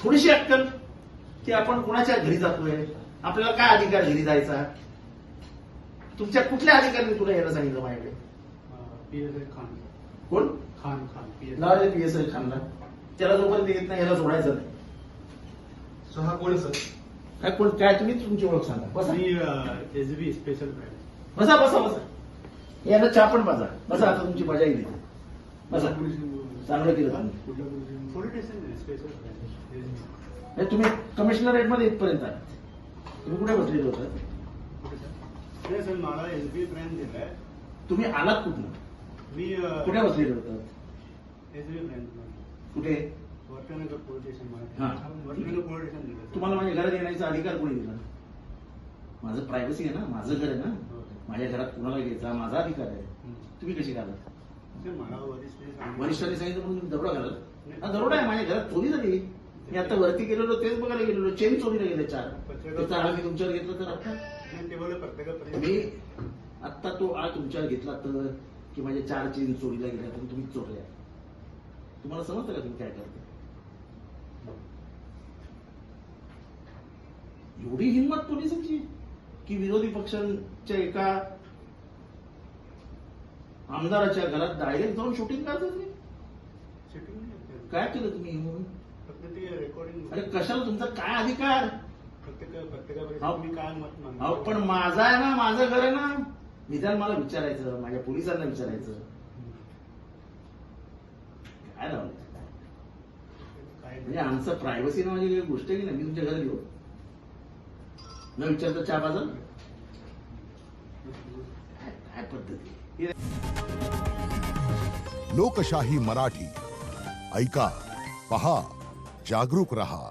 थोडीशी अक्कल की आपण कुणाच्या घरी जातोय, आपल्याला काय अधिकार घरी जायचा, तुमच्या कुठल्या अधिकाऱ्यांनी तुला यायला सांगितलं माझ्याकडे? PSI खान. कोण? खान PSI. लावले PSI खानला. त्याला जोपर्यंत येत नाही याला सोडायचं नाही. सो हा कोण सर? काय कोण काय तुम्ही तुमची ओळख सांगा. बसा मी SB स्पेशल ब्रँच. बसा बसा बसा. याला चहा पण पाजा. बसा आता तुमची मजा येईल. बसा. चांगलं केलं तुम्ही. Police station special branch. नाही, तुम्ही कमिशनरेट मध्ये इथपर्यंत आलात. तुम्ही कुठे बसलेले होतात? नाही सर, मला SB ब्रँच दिलाय. तुम्ही आलात कुठून? मी कुठे बसलेले होतात? SB branch. कुठे? वर्तनगर पोलीस स्टेशन हा. वर्तनगर पोलीस स्टेशन दिलं. तुम्हाला माझ्या घरात येण्याचा अधिकार कोणी दिला? माझं प्रायव्हसी आहे ना, माझं घर आहे ना. माझ्या घरात कुणाला घ्यायचा माझा अधिकार आहे. तुम्ही कशी घालात? सर, मला वरिष्ठांनी सांगितलं म्हणून तुम्ही दरोडा घालात? हा दरोडा आहे. माझ्या घरात चोरी झाली. मी आता वरती गेलेलो तेच बघायला गेलेलो. चेन चोरीला गेले 4. त्याचा आळ मी तुमच्यावर घेतला तर आता मी आत्ता तो आळ तुमच्यावर घेतला तर की माझ्या 4 चेन चोरीला गेल्या तर तुम्ही चोरल्या. तुम्हाला समजतं का तुम्ही काय करता? एवढी हिंमत पोलिसांची की विरोधी पक्षांच्या एका आमदाराच्या घरात डायरेक्ट जाऊन शूटिंग करतात. काय केलं तुम्ही? रेकॉर्डिंग. अरे कशाला? तुमचा काय अधिकार? मी काय मत मागतो? अहो पण माझा आहे ना, माझं घर आहे ना. निदान मला विचारायचं, माझ्या पोलिसांना विचारायचं. काय लावलं? म्हणजे आमचं प्रायव्हसी नावाची गोष्ट आहे की नाही. मी तुमच्या घरी येऊ न विचारता चहा बाजल काय पद्धती? लोकशाही मराठी ऐका, पहा, जागरूक रहा.